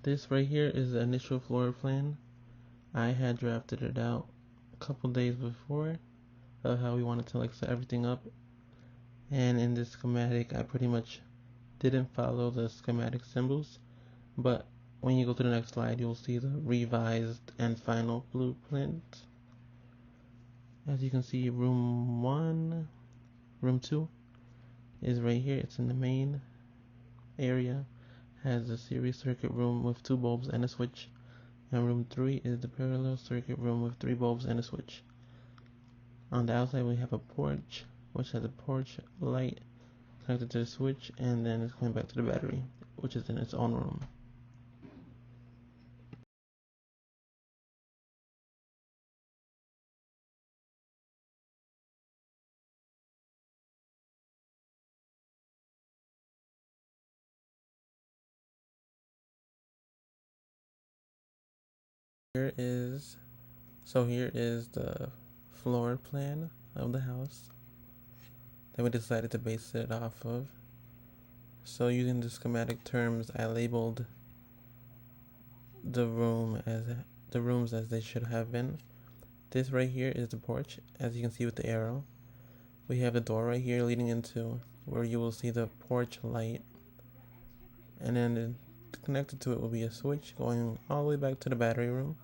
This right here is the initial floor plan. I had drafted it out a couple days before of how we wanted to like set everything up. And in this schematic, I pretty much didn't follow the schematic symbols, but when you go to the next slide, you'll see the revised and final blueprint. As you can see, room 2 is right here. It's in the main area, has a series circuit room with 2 bulbs and a switch, and room 3 is the parallel circuit room with 3 bulbs and a switch. On the outside, we have a porch, which has a porch light connected to the switch, and then it's going back to the battery, which is in its own room. Here is the floor plan of the house that we decided to base it off of. So using the schematic terms, I labeled the rooms as they should have been. This right here is the porch, as you can see with the arrow. We have the door right here leading into where you will see the porch light, and then connected to it will be a switch going all the way back to the battery room.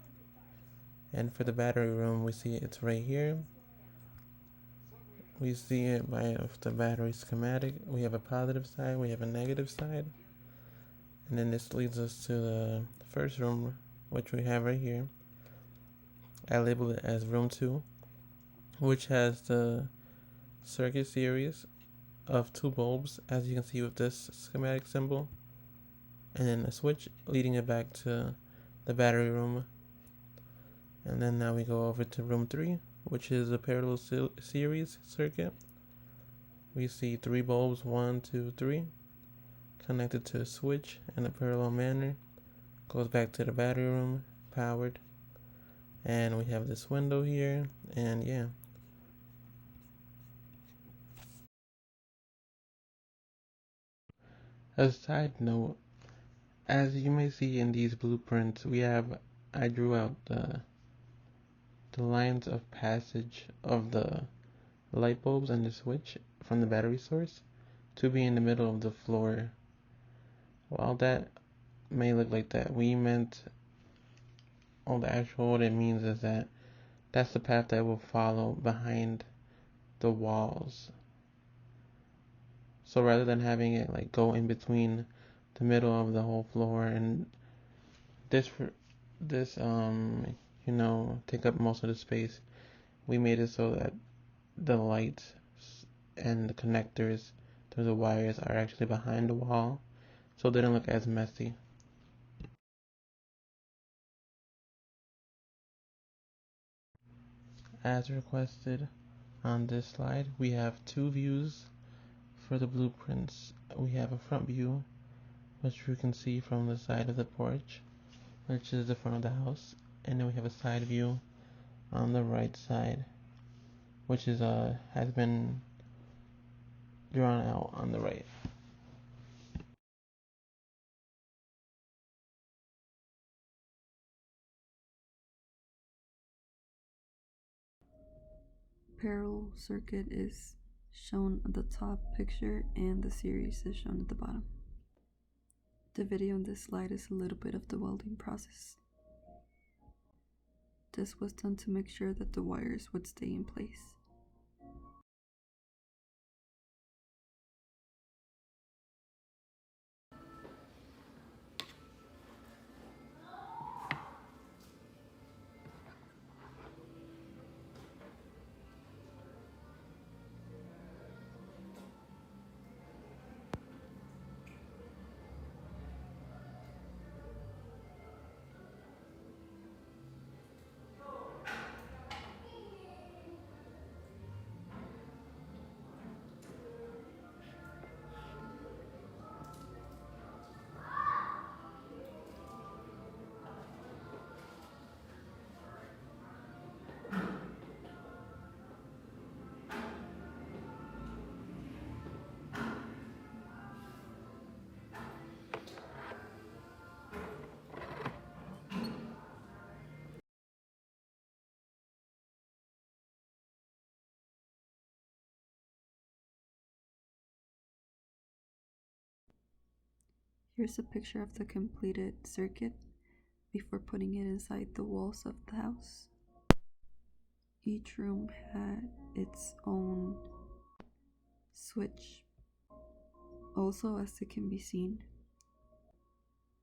And for the battery room, we see it's right here. We see it by the battery schematic. We have a positive side, we have a negative side. And then this leads us to the first room, which we have right here. I labeled it as room 2, which has the circuit series of 2 bulbs, as you can see with this schematic symbol, and then a switch leading it back to the battery room. And then now we go over to room 3, which is a parallel series circuit. We see 3 bulbs, 1, 2, 3, connected to a switch in a parallel manner. Goes back to the battery room, powered. And we have this window here, and yeah. A side note, as you may see in these blueprints, I drew out the lines of passage of the light bulbs and the switch from the battery source to be in the middle of the floor. While that may look like that, what it means is that that's the path that will follow behind the walls. So rather than having it like go in between the middle of the whole floor and this take up most of the space, we made it so that the lights and the connectors through the wires are actually behind the wall, so they don't look as messy. As requested on this slide, we have 2 views for the blueprints. We have a front view, which you can see from the side of the porch, which is the front of the house, and then we have a side view on the right side, which has been drawn out on the right. Parallel circuit is shown at the top picture and the series is shown at the bottom. The video on this slide is a little bit of the welding process. This was done to make sure that the wires would stay in place. Here's a picture of the completed circuit before putting it inside the walls of the house. Each room had its own switch. Also, as it can be seen,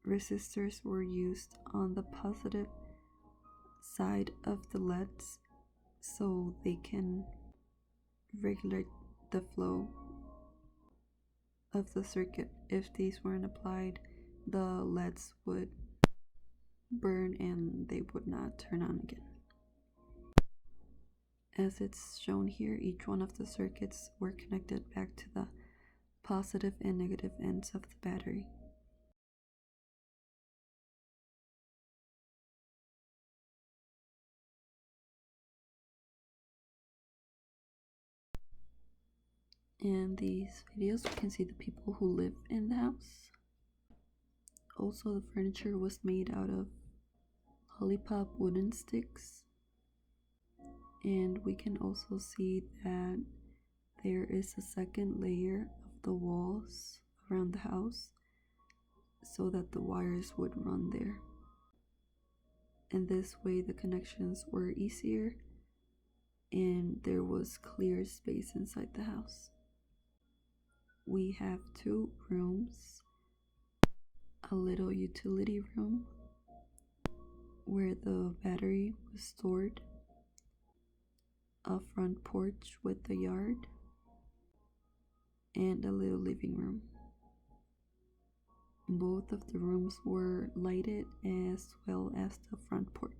resistors were used on the positive side of the LEDs so they can regulate the flow of the circuit. If these weren't applied, the LEDs would burn and they would not turn on again. As it's shown here, each one of the circuits were connected back to the positive and negative ends of the battery. In these videos, we can see the people who live in the house. Also, the furniture was made out of lollipop wooden sticks. And we can also see that there is a second layer of the walls around the house so that the wires would run there. And this way the connections were easier and there was clear space inside the house. We have 2 rooms, a little utility room where the battery was stored, a front porch with a yard, and a little living room. Both of the rooms were lighted as well as the front porch.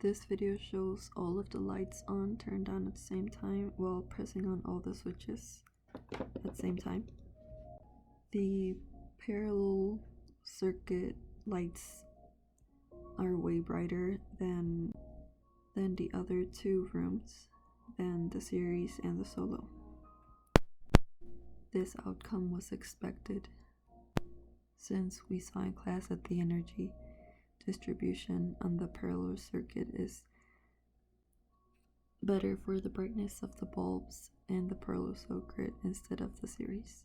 This video shows all of the lights turned on at the same time while pressing on all the switches at the same time. The parallel circuit lights are way brighter than the other 2 rooms, than the series and the solo. This outcome was expected since we saw in class that the energy distribution on the parallel circuit is better for the brightness of the bulbs and the parallel circuit instead of the series.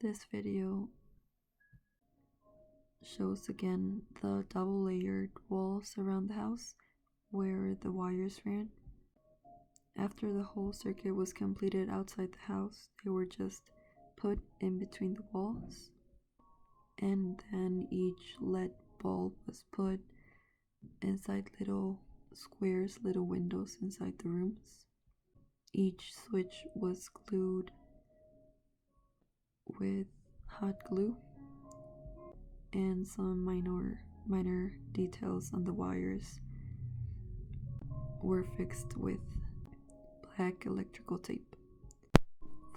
This video shows again the double layered walls around the house where the wires ran. After the whole circuit was completed outside the house, they were just put in between the walls, and then each LED bulb was put inside little squares, little windows inside the rooms. Each switch was glued with hot glue, and some minor details on the wires were fixed with black electrical tape.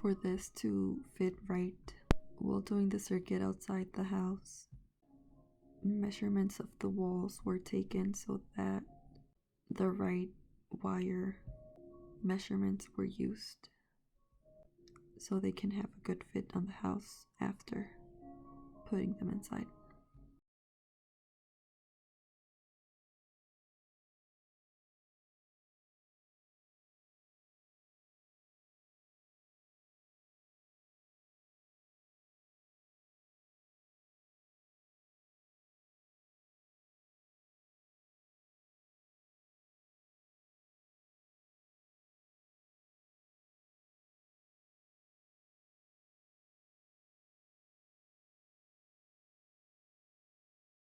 For this to fit right, While doing the circuit outside the house, measurements of the walls were taken so that the right wire measurements were used so they can have a good fit on the house after putting them inside.